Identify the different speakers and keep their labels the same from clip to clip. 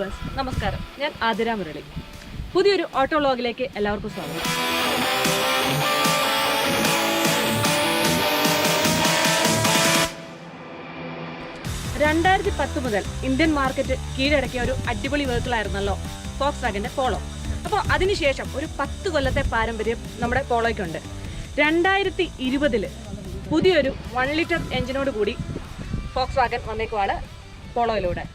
Speaker 1: Viewers നമസ്കാരം, ഞാൻ ആതിര മുരളി. പുതിയൊരു ഓട്ടോ വ്ലോഗിലേക്ക് എല്ലാവർക്കും സ്വാഗതം. (2010) മുതൽ ഇന്ത്യൻ മാർക്കറ്റ് കീഴടക്കിയ ഒരു അടിപൊളി വെഹിക്കിളായിരുന്നല്ലോ ഫോക്സ്വാഗന്റെ പോളോ. അപ്പോൾ അതിനുശേഷം ഒരു 10 കൊല്ലത്തെ പാരമ്പര്യം നമ്മുടെ പോളോയ്ക്കുണ്ട്. 2020 പുതിയൊരു 1 ലിറ്റർ എഞ്ചിനോട് കൂടി ഫോക്സ്വാഗൻ വന്നേക്കുവാണ് പോളോയിലൂടെ.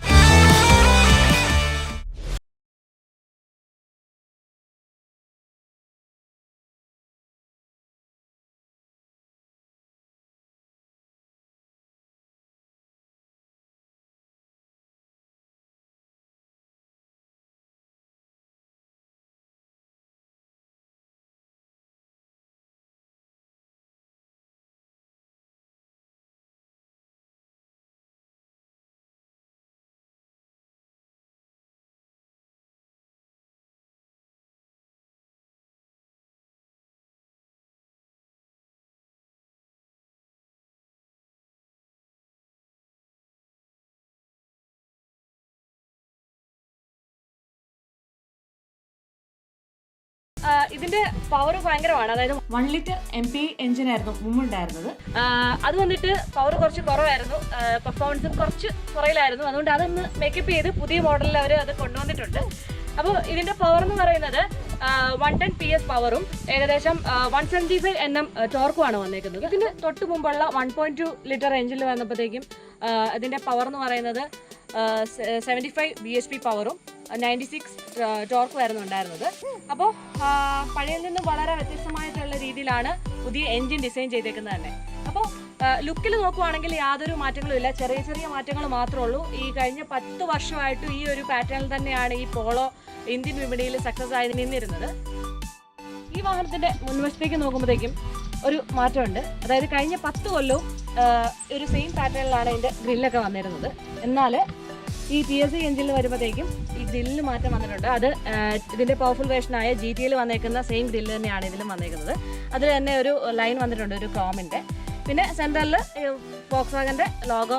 Speaker 1: ഇതിന്റെ പവർ ഭയങ്കരമാണ്. അതായത് 1 ലിറ്റർ MP എഞ്ചിനായിരുന്നു മുമ്പുണ്ടായിരുന്നത്. അത് വന്നിട്ട് പവർ കുറച്ച് കുറവായിരുന്നു, പെർഫോമൻസും കുറച്ച് കുറയിലായിരുന്നു. അതുകൊണ്ട് അതൊന്ന് മേക്കപ്പ് ചെയ്ത് പുതിയ മോഡലിൽ അവർ അത് കൊണ്ടുവന്നിട്ടുണ്ട്. അപ്പോൾ ഇതിന്റെ പവർ എന്ന് പറയുന്നത് 110 PS പവറും ഏകദേശം 175 Nm ടോർക്കുമാണ് വന്നേക്കുന്നത്. ഇതിന് തൊട്ട് മുമ്പുള്ള 1.2 ലിറ്റർ എഞ്ചിനിൽ വന്നപ്പോഴത്തേക്കും ഇതിന്റെ പവർ എന്ന് പറയുന്നത് 75 bhp പവറും 96 ടോർക്കുമായിരുന്നു ഉണ്ടായിരുന്നത്. അപ്പോൾ പഴയതിൽ നിന്ന് വളരെ വ്യത്യസ്തമായിട്ടുള്ള രീതിയിലാണ് പുതിയ എൻജിൻ ഡിസൈൻ ചെയ്തേക്കുന്നത് തന്നെ. അപ്പോൾ ലുക്കിൽ നോക്കുവാണെങ്കിൽ യാതൊരു മാറ്റങ്ങളും ഇല്ല, ചെറിയ ചെറിയ മാറ്റങ്ങൾ മാത്രമേ ഉള്ളൂ. ഈ കഴിഞ്ഞ 10 വർഷമായിട്ട് ഈ ഒരു പാറ്റേണിൽ തന്നെയാണ് ഈ പോളോ ഇന്ത്യൻ വിപണിയിൽ സക്സസ് ആയി നിന്നിരുന്നത്. ഈ വാഹനത്തിന്റെ മുൻവശത്തേക്ക് നോക്കുമ്പോഴത്തേക്കും ഒരു മാറ്റമുണ്ട്. അതായത് കഴിഞ്ഞ 10 കൊല്ലവും ഒരു സെയിം പാറ്റേണിലാണ് ഇതിന്റെ ഗ്രില്ലൊക്കെ വന്നിരുന്നത്. എന്നാൽ ഈ TSI എഞ്ചിനിൽ വരുമ്പോഴത്തേക്കും ഈ ഗ്രില്ലിന് മാറ്റം വന്നിട്ടുണ്ട്. അത് ഇതിന്റെ പവർഫുൾ വേർഷനായ GT-യിൽ വന്നേക്കുന്ന സെയിം ഗ്രില്ല് തന്നെയാണ് ഇതിലും വന്നേക്കുന്നത്. അതിൽ തന്നെ ഒരു ലൈൻ വന്നിട്ടുണ്ട്, ഒരു ക്രോമിന്റെ. പിന്നെ സെൻട്രലിൽ ഫോക്സ്വാഗന്റെ ലോഗോ,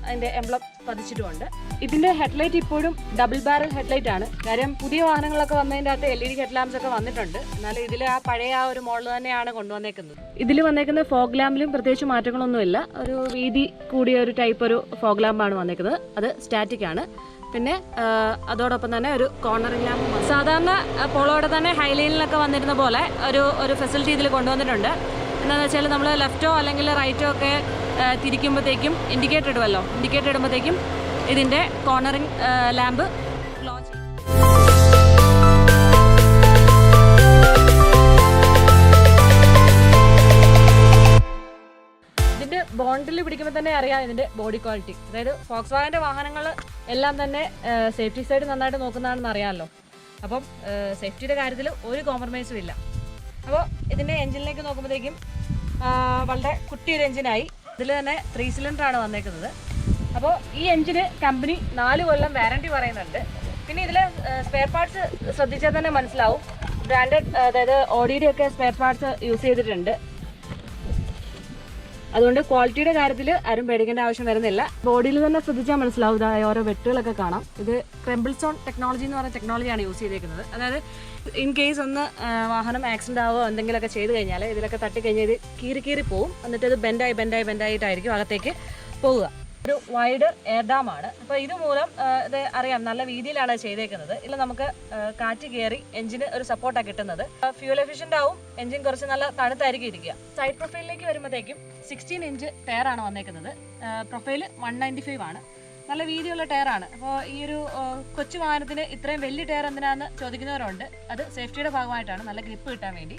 Speaker 1: അതിന്റെ എംബ്ലം പതിച്ചിട്ടുമുണ്ട്. ഇതിന്റെ ഹെഡ്ലൈറ്റ് ഇപ്പോഴും ഡബിൾ ബാരൽ ഹെഡ്ലൈറ്റ് ആണ്. കാര്യം പുതിയ വാഹനങ്ങളൊക്കെ വന്നതിൻ്റെ അകത്ത് LED ഹെഡ് ലാംപ്സ് ഒക്കെ വന്നിട്ടുണ്ട്. എന്നാൽ ഇതിൽ പഴയ ഒരു മോഡൽ തന്നെയാണ് കൊണ്ടുവന്നേക്കുന്നത്. ഇതിൽ വന്നേക്കുന്ന ഫോഗ് ലാമ്പിലും പ്രത്യേകിച്ച് മാറ്റങ്ങളൊന്നുമില്ല. ഒരു വീതി കൂടിയ ഒരു ടൈപ്പ് ഒരു ഫോഗ് ലാമ്പാണ് വന്നേക്കുന്നത്. അത് സ്റ്റാറ്റിക് ആണ്. പിന്നെ അതോടൊപ്പം തന്നെ ഒരു കോർണറിംഗ് ലാമ്പ്, സാധാരണ പോളോയുടെ തന്നെ ഹൈലൈനിലൊക്കെ വന്നിരുന്ന പോലെ ഒരു ഫെസിലിറ്റി ഇതിൽ കൊണ്ടുവന്നിട്ടുണ്ട്. എന്താണെന്ന് വെച്ചാൽ നമ്മൾ ലെഫ്റ്റോ അല്ലെങ്കിൽ റൈറ്റോ ഒക്കെ തിരിക്കുമ്പോഴത്തേക്കും ഇൻഡിക്കേറ്റർ ഇടുമല്ലോ, ഇൻഡിക്കേറ്റർ ഇടുമ്പോഴത്തേക്കും ഇതിൻ്റെ കോർണറിംഗ് ലാമ്പ് ഫ്ലോ ചെയ്യും. ഇതിൻ്റെ ബോണ്ടിൽ പിടിക്കുമ്പോൾ തന്നെ അറിയാം ഇതിൻ്റെ ബോഡി ക്വാളിറ്റി. അതായത് ഫോക്സ്വാഗന്റെ വാഹനങ്ങൾ എല്ലാം തന്നെ സേഫ്റ്റി സൈഡ് നന്നായിട്ട് നോക്കുന്നതാണെന്ന് അറിയാമല്ലോ. അപ്പം സേഫ്റ്റിയുടെ കാര്യത്തിൽ ഒരു കോംപ്രമൈസും ഇല്ല. അപ്പോൾ ഇതിൻ്റെ എഞ്ചിനിലേക്ക് നോക്കുമ്പോഴത്തേക്കും വളരെ കുട്ടിയൊരു എഞ്ചിനായി. ഇതിൽ തന്നെ 3 സിലിണ്ടറാണ് വന്നേക്കുന്നത്. അപ്പോൾ ഈ എഞ്ചിന് കമ്പനി 4 കൊല്ലം വാറണ്ടി പറയുന്നുണ്ട്. പിന്നെ ഇതിൽ സ്പെയർ പാർട്സ് ശ്രദ്ധിച്ചാൽ തന്നെ മനസ്സിലാവും, ബ്രാൻഡഡ്, അതായത് ഓഡിയുടെ ഒക്കെ സ്പെയർ പാർട്സ് യൂസ് ചെയ്തിട്ടുണ്ട്. അതുകൊണ്ട് ക്വാളിറ്റിയുടെ കാര്യത്തിൽ ആരും പേടിക്കേണ്ട ആവശ്യം വരുന്നില്ല. ബോഡിയിൽ തന്നെ ശ്രദ്ധിച്ചാൽ മനസ്സിലാവും, ഇതായ ഓരോ വെട്ടുകളൊക്കെ കാണാം. ഇത് ക്രെമ്പിൾസോൺ ടെക്നോളജി എന്ന് പറയുന്ന ടെക്നോളജിയാണ് യൂസ് ചെയ്തേക്കുന്നത്. അതായത് ഇൻ കേസ് ഒന്ന് വാഹനം ആക്സിഡന്റ് ആവുമോ എന്തെങ്കിലുമൊക്കെ ചെയ്ത് കഴിഞ്ഞാൽ ഇതിലൊക്കെ തട്ടിക്കഴിഞ്ഞാൽ ഇത് കീറി പോവും. എന്നിട്ട് ഇത് ബെൻഡായിട്ടായിരിക്കും അകത്തേക്ക് പോവുക. ഒരു വൈഡ് എയർ ഡാം ആണ്. അപ്പോൾ ഇതുമൂലം ഇത് അറിയാം, നല്ല വീതിയിലാണ് ചെയ്തേക്കുന്നത്. ഇതിൽ നമുക്ക് കാറ്റ് കയറി എഞ്ചിന് ഒരു സപ്പോർട്ടാണ് കിട്ടുന്നത്. ഫ്യൂൽ എഫിഷ്യൻ്റ് ആവും, എഞ്ചിൻ കുറച്ച് നല്ല തണുത്തായിരിക്കും ഇരിക്കുക. സൈഡ് പ്രൊഫൈലിലേക്ക് വരുമ്പോഴത്തേക്കും 16 ഇഞ്ച് ടയറാണ് വന്നേക്കുന്നത്. പ്രൊഫൈൽ 195 ആണ്. നല്ല വീതിയുള്ള ടയറാണ്. അപ്പോൾ ഈ ഒരു കൊച്ചു വാഹനത്തിന് ഇത്രയും വലിയ ടയർ എന്തിനാന്ന് ചോദിക്കുന്നവരുണ്ട്. അത് സേഫ്റ്റിയുടെ ഭാഗമായിട്ടാണ്, നല്ല ഗ്രിപ്പ് കിട്ടാൻ വേണ്ടി.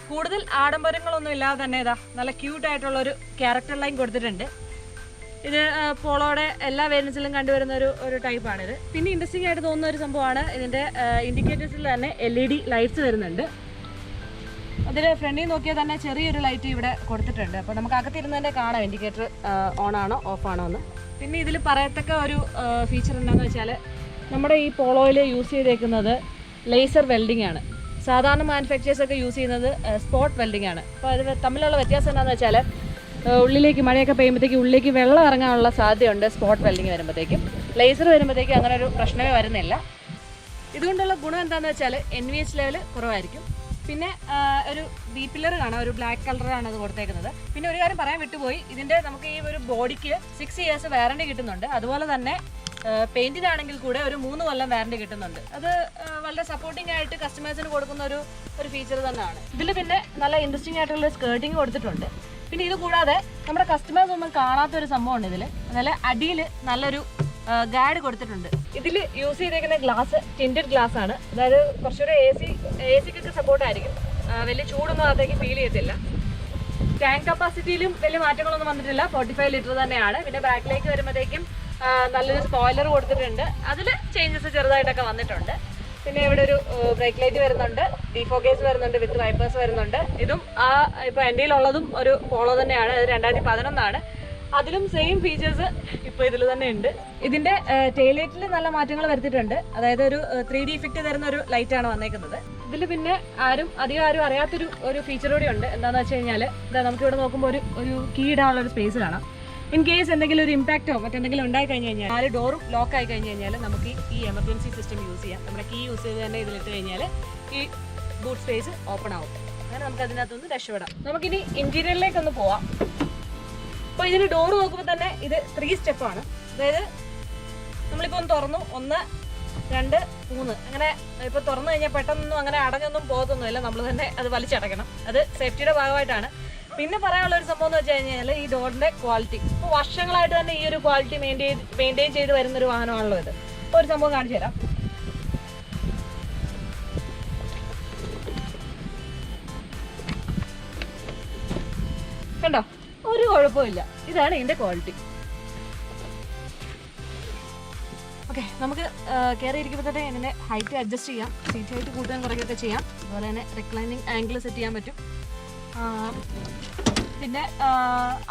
Speaker 1: കൂടുതൽ ആഡംബരങ്ങളൊന്നും ഇല്ലാതെ തന്നെ ഇതാ നല്ല ക്യൂട്ടായിട്ടുള്ളൊരു ക്യാരക്ടർ ലൈൻ കൊടുത്തിട്ടുണ്ട്. ഇത് പോളോയുടെ എല്ലാ വേരിയൻസിലും കണ്ടുവരുന്ന ഒരു ടൈപ്പാണിത്. പിന്നെ ഇൻട്രസ്റ്റിംഗ് ആയിട്ട് തോന്നുന്ന ഒരു സംഭവമാണ് ഇതിൻ്റെ ഇൻഡിക്കേറ്റേഴ്സിൽ തന്നെ LED ലൈറ്റ്സ് വരുന്നുണ്ട്. അതിൽ ഫ്രണ്ടിൽ നോക്കിയാൽ തന്നെ ചെറിയൊരു ലൈറ്റ് ഇവിടെ കൊടുത്തിട്ടുണ്ട്. അപ്പോൾ നമുക്ക് അകത്തിരുന്ന് തന്നെ കാണാം ഇൻഡിക്കേറ്റർ ഓൺ ആണോ ഓഫ് ആണോ എന്ന്. പിന്നെ ഇതിൽ പറയത്തക്ക ഒരു ഫീച്ചർ എന്താണെന്ന് വെച്ചാൽ, നമ്മുടെ ഈ പോളോയിൽ യൂസ് ചെയ്തേക്കുന്നത് ലേസർ വെൽഡിംഗ് ആണ്. സാധാരണ മാനുഫാക്ചേഴ്സൊക്കെ യൂസ് ചെയ്യുന്നത് സ്പോട്ട് വെൽഡിംഗ് ആണ്. അപ്പോൾ അത് തമ്മിലുള്ള വ്യത്യാസം എന്താണെന്ന് വെച്ചാൽ, ഉള്ളിലേക്ക് മഴയൊക്കെ പെയ്യുമ്പോഴത്തേക്കും ഉള്ളിലേക്ക് വെള്ളം ഇറങ്ങാനുള്ള സാധ്യതയുണ്ട് സ്പോട്ട് വെൽഡിങ് വരുമ്പോഴത്തേക്കും. ലേസർ വരുമ്പോഴത്തേക്കും അങ്ങനെ ഒരു പ്രശ്നമേ വരുന്നില്ല. ഇതുകൊണ്ടുള്ള ഗുണം എന്താണെന്ന് വെച്ചാൽ NVH ലെവൽ കുറവായിരിക്കും. പിന്നെ ഒരു ബി പില്ലർ കാണാം, ഒരു ബ്ലാക്ക് കളറാണ് അത് കൊടുത്തേക്കുന്നത്. പിന്നെ ഒരു കാര്യം പറയാൻ വിട്ടുപോയി, ഇതിൻ്റെ നമുക്ക് ഈ ഒരു ബോഡിക്ക് 6 years വാറണ്ടി കിട്ടുന്നുണ്ട്. അതുപോലെ തന്നെ പെയിന്റിനാണെങ്കിൽ കൂടെ ഒരു 3 കൊല്ലം വാറണ്ടി കിട്ടുന്നുണ്ട്. അത് വളരെ സപ്പോർട്ടിംഗ് ആയിട്ട് കസ്റ്റമേഴ്സിന് കൊടുക്കുന്ന ഒരു ഫീച്ചർ തന്നെയാണ്. ഇതിൽ പിന്നെ നല്ല ഇൻട്രസ്റ്റിംഗ് ആയിട്ടുള്ള സ്കേർട്ടിങ് കൊടുത്തിട്ടുണ്ട്. പിന്നെ ഇത് കൂടാതെ നമ്മുടെ കസ്റ്റമേഴ്സ് ഒന്നും കാണാത്തൊരു സംഭവമുണ്ട് ഇതിൽ. അതുപോലെ അടിയിൽ നല്ലൊരു ഗാർഡ് കൊടുത്തിട്ടുണ്ട്. ഇതിൽ യൂസ് ചെയ്തേക്കുന്ന ഗ്ലാസ് ടിൻറ്റഡ് ഗ്ലാസ് ആണ്. അതായത് കുറച്ചുകൂടെ AC-ക്കൊക്കെ സപ്പോർട്ടായിരിക്കും. വലിയ ചൂടൊന്നും അകത്തേക്ക് ഫീൽ ചെയ്യത്തില്ല. ടാങ്ക് കപ്പാസിറ്റിയിലും വലിയ മാറ്റങ്ങളൊന്നും വന്നിട്ടില്ല. 45 ലിറ്റർ തന്നെയാണ്. പിന്നെ ബാക്കിലേക്ക് വരുമ്പോഴത്തേക്കും നല്ലൊരു സ്പോയിലർ കൊടുത്തിട്ടുണ്ട്. അതിൽ ചേഞ്ചസ് ചെറുതായിട്ടൊക്കെ വന്നിട്ടുണ്ട്. പിന്നെ ഇവിടെ ഒരു ബ്രേക്ക് ലൈറ്റ് വരുന്നുണ്ട്, ഡിഫോക്കേസ് വരുന്നുണ്ട്, വിത്ത് വൈപ്പേഴ്സ് വരുന്നുണ്ട്. ഇതും ഇപ്പോൾ എൻ്റെ ഉള്ളതും ഒരു പോളോ തന്നെയാണ്. അത് 2011 അതിലും സെയിം ഫീച്ചേഴ്സ് ഇപ്പോൾ ഇതിൽ തന്നെ ഉണ്ട്. ഇതിൻ്റെ ടെയിലൈറ്റിൽ നല്ല മാറ്റങ്ങൾ വരുത്തിയിട്ടുണ്ട്. അതായത് ഒരു 3D ഇഫക്റ്റ് തരുന്ന ഒരു ലൈറ്റാണ് വന്നേക്കുന്നത്. ഇതിൽ പിന്നെ അധികം ആരും അറിയാത്തൊരു ഫീച്ചർ കൂടി ഉണ്ട്. എന്താണെന്ന് വെച്ച് കഴിഞ്ഞാൽ നമുക്കിവിടെ നോക്കുമ്പോൾ ഒരു കീ ഇടാനുള്ള ഒരു സ്പേസ് കാണാം. ഇൻ കേസ് എന്തെങ്കിലും ഒരു ഇമ്പാക്റ്റോ മറ്റെന്തെങ്കിലും ഉണ്ടായി കഴിഞ്ഞ് കഴിഞ്ഞാൽ 4 ഡോറും ലോക്ക് ആയി കഴിഞ്ഞ് കഴിഞ്ഞാൽ നമുക്ക് ഈ എമർജൻസി സിസ്റ്റം യൂസ് ചെയ്യാം. നമ്മുടെ കീ യൂസ് ചെയ്ത് തന്നെ ഇതിലിട്ട് കഴിഞ്ഞാൽ ഈ ബൂട്ട് സ്പേസ് ഓപ്പൺ ആവും. അങ്ങനെ നമുക്ക് അതിനകത്തൊന്ന് രക്ഷപ്പെടാം. നമുക്കിനി ഇന്റീരിയറിലേക്കൊന്ന് പോവാം. അപ്പോൾ ഇതിന് ഡോറ് നോക്കുമ്പോൾ തന്നെ ഇത് 3 സ്റ്റെപ്പാണ്. അതായത് നമ്മളിപ്പോൾ ഒന്ന് തുറന്നു, 1, 2, 3 അങ്ങനെ ഇപ്പോൾ തുറന്നു കഴിഞ്ഞാൽ പെട്ടെന്നൊന്നും അങ്ങനെ അടഞ്ഞൊന്നും പോകത്തൊന്നുമില്ല. നമ്മൾ തന്നെ അത് വലിച്ചടയ്ക്കണം. അത് സേഫ്റ്റിയുടെ ഭാഗമായിട്ടാണ്. പിന്നെ പറയാനുള്ള ഒരു സംഭവം എന്ന് വെച്ച് കഴിഞ്ഞാൽ ഈ ഡോറിൻ്റെ ക്വാളിറ്റി. ഇപ്പോൾ വർഷങ്ങളായിട്ട് തന്നെ ഈ ഒരു ക്വാളിറ്റി മെയിൻറ്റെയിൻ ചെയ്ത് വരുന്നൊരു വാഹനമാണല്ലോ ഇത്. ഇപ്പോൾ ഒരു സംഭവം കാണിച്ചു തരാം. കണ്ടോ, ഒരു കുഴപ്പമില്ല. ഇതാണ് ഇതിൻ്റെ ക്വാളിറ്റി. ഓക്കെ, നമുക്ക് കയറിയിരിക്കുമ്പോൾ തന്നെ ഇതിൻ്റെ ഹൈറ്റ് അഡ്ജസ്റ്റ് ചെയ്യാം. സീറ്റ് ഹൈറ്റ് കൂട്ടാൻ കുറയ്ക്കുകയൊക്കെ ചെയ്യാം. അതുപോലെ തന്നെ റിക്ലൈനിങ് ആംഗിൾ സെറ്റ് ചെയ്യാൻ പറ്റും. പിന്നെ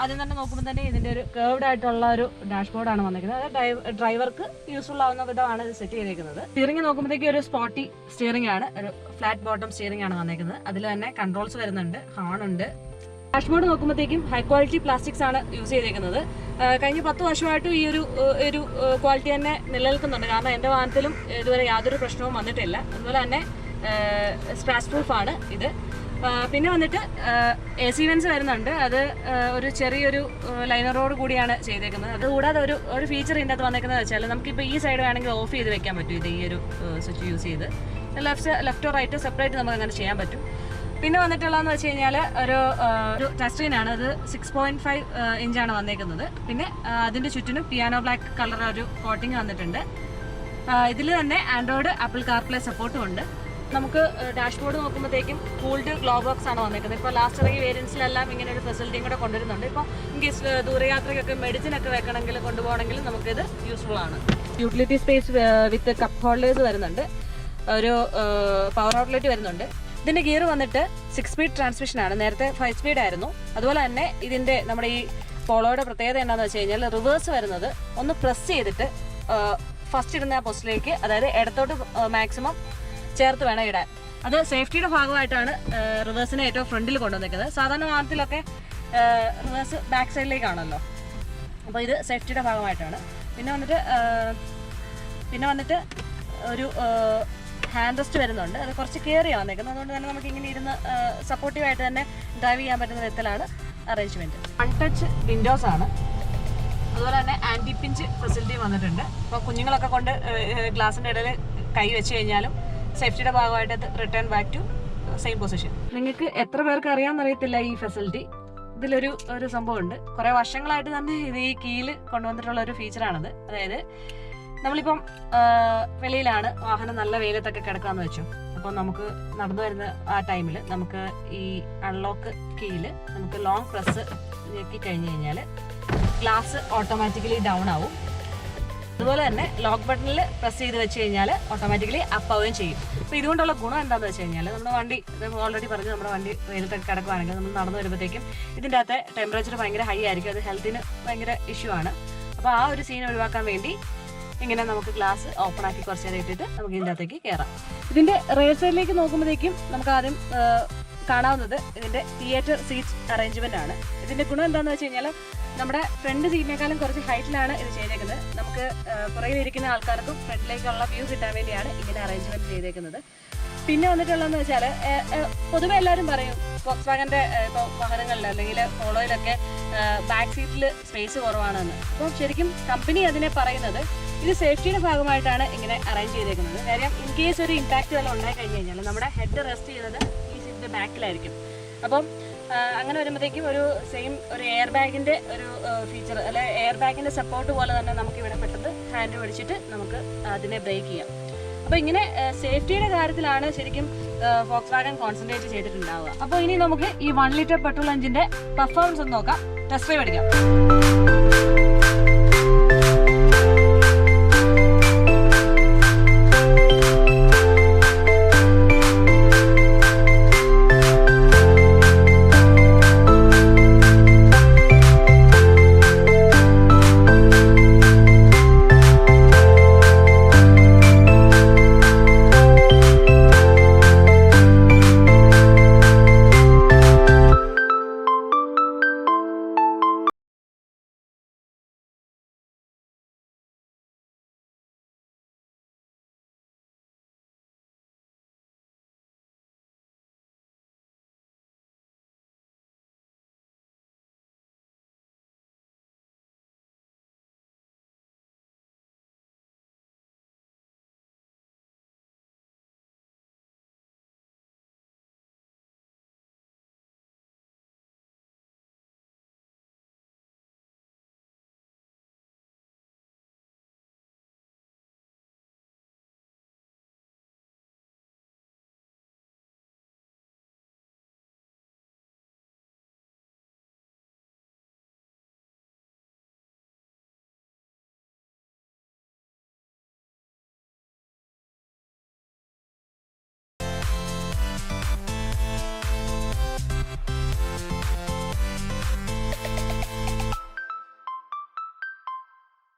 Speaker 1: ആദ്യം തന്നെ നോക്കുമ്പോൾ തന്നെ ഇതിൻ്റെ ഒരു കേർവ്ഡ് ആയിട്ടുള്ള ഒരു ഡാഷ്ബോർഡാണ് വന്നിരിക്കുന്നത്. അതായത് ഡ്രൈവർക്ക് യൂസ്ഫുൾ ആവുന്ന വിധമാണ് ഇത് സെറ്റ് ചെയ്തിരിക്കുന്നത്. സ്റ്റിയറിംഗ് നോക്കുമ്പോഴത്തേക്ക് ഒരു സ്പോട്ടി സ്റ്റിയറിംഗ് ആണ്, ഒരു ഫ്ലാറ്റ് ബോട്ടം സ്റ്റിയറിംഗ് ആണ് വന്നിരിക്കുന്നത്. അതിൽ തന്നെ കൺട്രോൾസ് വരുന്നുണ്ട്, ഹോൺ ഉണ്ട്. ഡാഷ്ബോർഡ് നോക്കുമ്പോഴത്തേക്കും ഹൈ ക്വാളിറ്റി പ്ലാസ്റ്റിക്സ് ആണ് യൂസ് ചെയ്തിരിക്കുന്നത്. കഴിഞ്ഞ 10 വർഷമായിട്ടും ഈ ഒരു ക്വാളിറ്റി തന്നെ നിലനിൽക്കുന്നുണ്ട്. കാരണം എൻ്റെ വാഹനത്തിലും ഇതുവരെ യാതൊരു പ്രശ്നവും വന്നിട്ടില്ല. അതുപോലെ തന്നെ സ്ക്രാച്ച് പ്രൂഫ് ആണ് ഇത്. പിന്നെ വന്നിട്ട് AC വെൻസ് വരുന്നുണ്ട്. അത് ഒരു ചെറിയൊരു ലൈനറോട് കൂടിയാണ് ചെയ്തേക്കുന്നത്. അതുകൂടാതെ ഒരു ഫീച്ചർ ഇതിൻ്റെ അകത്ത് വന്നേക്കുന്നത് വെച്ചാൽ നമുക്കിപ്പോൾ ഈ സൈഡ് വേണമെങ്കിൽ ഓഫ് ചെയ്ത് വെക്കാൻ പറ്റും. ഇത് ഈ ഒരു സ്വിച്ച് യൂസ് ചെയ്ത് ലെഫ്റ്റോ റൈറ്റോ സെപ്പറേറ്റ് നമുക്ക് അങ്ങനെ ചെയ്യാൻ പറ്റും. പിന്നെ വന്നിട്ടുള്ളതെന്ന് വെച്ച് കഴിഞ്ഞാൽ ഒരു ടച്ച് സ്ക്രീനാണ്. അത് 6.5 ഇഞ്ചാണ് വന്നേക്കുന്നത്. പിന്നെ അതിൻ്റെ ചുറ്റിനും പിയാനോ ബ്ലാക്ക് കളർ ഒരു കോട്ടിങ് വന്നിട്ടുണ്ട്. ഇതിൽ തന്നെ ആൻഡ്രോയിഡ്, ആപ്പിൾ കാർപ്ലേ സപ്പോർട്ടും ഉണ്ട്. നമുക്ക് ഡാഷ്ബോർഡ് നോക്കുമ്പോഴത്തേക്കും കൂൾഡ് ഗ്ലോ ബോക്സ് ആണ് വന്നിരിക്കുന്നത്. ഇപ്പോൾ ലാസ്റ്റ് ഇറങ്ങിയ വേരിയൻസിലെല്ലാം ഇങ്ങനെ ഒരു ഫെസിലിറ്റിയും കൂടെ കൊണ്ടുവരുന്നുണ്ട്. ഇപ്പോൾ ഇൻകേസ് ദൂരയാത്രയ്ക്കൊക്കെ മെഡിസിനൊക്കെ വെക്കണമെങ്കിൽ കൊണ്ടുപോകണമെങ്കിൽ നമുക്കിത് യൂസ്ഫുൾ ആണ്. യൂട്ടിലിറ്റി സ്പേസ് വിത്ത് കപ്പ് ഹോൾഡേഴ്സ് വരുന്നുണ്ട്. ഒരു പവർ ഔട്ട്ലെറ്റ് വരുന്നുണ്ട്. ഇതിൻ്റെ ഗിയർ വന്നിട്ട് 6 സ്പീഡ് ട്രാൻസ്മിഷനാണ്. നേരത്തെ 5 സ്പീഡ് ആയിരുന്നു. അതുപോലെ തന്നെ ഇതിൻ്റെ നമ്മുടെ ഈ പോളോയുടെ പ്രത്യേകത എന്താണെന്ന് വെച്ച് കഴിഞ്ഞാൽ റിവേഴ്സ് വരുന്നത് ഒന്ന് പ്രസ് ചെയ്തിട്ട് ഫസ്റ്റ് ഇടുന്ന ആ പൊസിഷനിലേക്ക്, അതായത് ഇടത്തോട്ട് മാക്സിമം ചേർത്ത് വേണം ഇടാൻ. അത് സേഫ്റ്റിയുടെ ഭാഗമായിട്ടാണ് റിവേഴ്സിനെ ഏറ്റവും ഫ്രണ്ടിൽ കൊണ്ടുവന്നിരിക്കുന്നത്. സാധാരണ വാഹനത്തിലൊക്കെ റിവേഴ്സ് ബാക്ക് സൈഡിലേക്കാണല്ലോ. അപ്പോൾ ഇത് സേഫ്റ്റിയുടെ ഭാഗമായിട്ടാണ്. പിന്നെ വന്നിട്ട് ഒരു ഹാൻഡ് റെസ്റ്റ് വരുന്നുണ്ട്. അത് കുറച്ച് കയറിയാണ് വന്നേക്കുന്നത്. അതുകൊണ്ട് തന്നെ നമുക്ക് ഇങ്ങനെ ഇരുന്ന് സപ്പോർട്ടീവായിട്ട് തന്നെ ഡ്രൈവ് ചെയ്യാൻ പറ്റുന്ന വിധത്തിലാണ് അറേഞ്ച്മെൻറ്റ്. 1 ടച്ച് വിൻഡോസ് ആണ്. അതുപോലെ തന്നെ ആൻറ്റി പിഞ്ച് ഫെസിലിറ്റി വന്നിട്ടുണ്ട്. അപ്പോൾ കുഞ്ഞുങ്ങളൊക്കെ കൊണ്ട് ഗ്ലാസിൻ്റെ ഇടയിൽ കൈ വെച്ച് കഴിഞ്ഞാലും സേഫ്റ്റിയുടെ ഭാഗമായിട്ട് അത് return back to same position. നിങ്ങൾക്ക് എത്ര പേർക്ക് അറിയാമെന്നറിയത്തില്ല ഈ ഫെസിലിറ്റി. ഇതിലൊരു സംഭവമുണ്ട്. കുറേ വർഷങ്ങളായിട്ട് തന്നെ ഇത് ഈ കീയിൽ കൊണ്ടുവന്നിട്ടുള്ള ഒരു ഫീച്ചറാണത്. അതായത് നമ്മളിപ്പം വെളിയിലാണ്, വാഹനം നല്ല വെയിലത്തൊക്കെ കിടക്കാമെന്ന് വെച്ചു. അപ്പോൾ നമുക്ക് നടന്നു വരുന്ന ആ ടൈമിൽ നമുക്ക് ഈ അൺലോക്ക് കീയിൽ നമുക്ക് ലോങ് പ്രസ് ഞെക്കി കഴിഞ്ഞ് കഴിഞ്ഞാൽ ഗ്ലാസ് ഓട്ടോമാറ്റിക്കലി ഡൗൺ ആവും. അതുപോലെ തന്നെ ലോക്ക് ബട്ടണിൽ പ്രസ് ചെയ്ത് വെച്ച് കഴിഞ്ഞാൽ ഓട്ടോമാറ്റിക്കലി അപ്പ് ആവുകയും ചെയ്യും. അപ്പോൾ ഇതുകൊണ്ടുള്ള ഗുണം എന്താണെന്ന് വെച്ച് കഴിഞ്ഞാൽ നമ്മുടെ വണ്ടി ഓൾറെഡി പറഞ്ഞു, നമ്മുടെ വണ്ടി വെയിലത്തൊക്കെ കിടക്കുകയാണെങ്കിൽ നമ്മൾ നടന്നു വരുമ്പോഴത്തേക്കും ഇതിൻ്റെ അകത്തെ ടെമ്പറേച്ചർ ഭയങ്കര ഹൈ ആയിരിക്കും. അത് ഹെൽത്തിന് ഭയങ്കര ഇഷ്യൂ ആണ്. അപ്പോൾ ആ ഒരു സീൻ ഒഴിവാക്കാൻ വേണ്ടി ഇങ്ങനെ നമുക്ക് ഗ്ലാസ് ഓപ്പൺ ആക്കി കുറച്ച് നേരം ഇട്ടിട്ട് നമുക്ക് ഇതിൻ്റെ അകത്തേക്ക് കയറാം. ഇതിൻ്റെ റേർ സൈഡിലേക്ക് നോക്കുമ്പോഴത്തേക്കും നമുക്ക് ആദ്യം കാണാവുന്നത് ഇതിൻ്റെ തിയേറ്റർ സീറ്റ് അറേഞ്ച്മെൻ്റ് ആണ്. ഇതിൻ്റെ ഗുണം എന്താണെന്ന് വെച്ച് കഴിഞ്ഞാൽ നമ്മുടെ ഫ്രണ്ട് സീറ്റിനേക്കാളും കുറച്ച് ഹൈറ്റിലാണ് ഇത് ചെയ്തേക്കുന്നത്. നമുക്ക് പുറകിലിരിക്കുന്ന ആൾക്കാർക്കും ഫ്രണ്ടിലേക്കുള്ള വ്യൂ കിട്ടാൻ വേണ്ടിയാണ് ഇങ്ങനെ അറേഞ്ച്മെന്റ് ചെയ്തേക്കുന്നത്. പിന്നെ വന്നിട്ടുള്ളതെന്ന് വെച്ചാൽ പൊതുവെ എല്ലാവരും പറയും ഫോക്സ്വാഗന്റെ ഇപ്പോൾ വാഹനങ്ങളിൽ അല്ലെങ്കിൽ പോളോയിലൊക്കെ ബാക്ക് സീറ്റിൽ സ്പേസ് കുറവാണെന്ന്. അപ്പോൾ ശരിക്കും കമ്പനി അതിനെ പറയുന്നത് ഇത് സേഫ്റ്റിയുടെ ഭാഗമായിട്ടാണ് ഇങ്ങനെ അറേഞ്ച് ചെയ്തേക്കുന്നത്. കാര്യം ഇൻ കേസ് ഒരു ഇമ്പാക്റ്റ് വല്ലതും ഉണ്ടായി കഴിഞ്ഞ് കഴിഞ്ഞാൽ നമ്മുടെ ഹെഡ് റെസ്റ്റ് ചെയ്യുന്നത് ഈ സീറ്റിന്റെ ബാക്കിലായിരിക്കും. അപ്പം അങ്ങനെ വരുമ്പോഴത്തേക്കും ഒരു സെയിം ഒരു എയർ ബാഗിന്റെ ഒരു ഫീച്ചർ അല്ലെ എയർ ബാഗിന്റെ സപ്പോർട്ട് പോലെ തന്നെ നമുക്ക് ഇവിടെ പെട്ടെന്ന് ഹാൻഡ് പിടിച്ചിട്ട് നമുക്ക് അതിനെ ബ്രേക്ക് ചെയ്യാം. അപ്പോൾ ഇങ്ങനെ സേഫ്റ്റിയുടെ കാര്യത്തിലാണ് ശരിക്കും ഫോക്സ്വാഗൻ കോൺസെൻട്രേറ്റ് ചെയ്തിട്ടുണ്ടാവുക. അപ്പോൾ ഇനി നമുക്ക് ഈ 1 ലിറ്റർ പെട്രോൾ എഞ്ചിന്റെ പെർഫോമൻസ് ഒന്ന് നോക്കാം, ടെസ്റ്റ് ഡ്രൈവ് എടുക്കാം.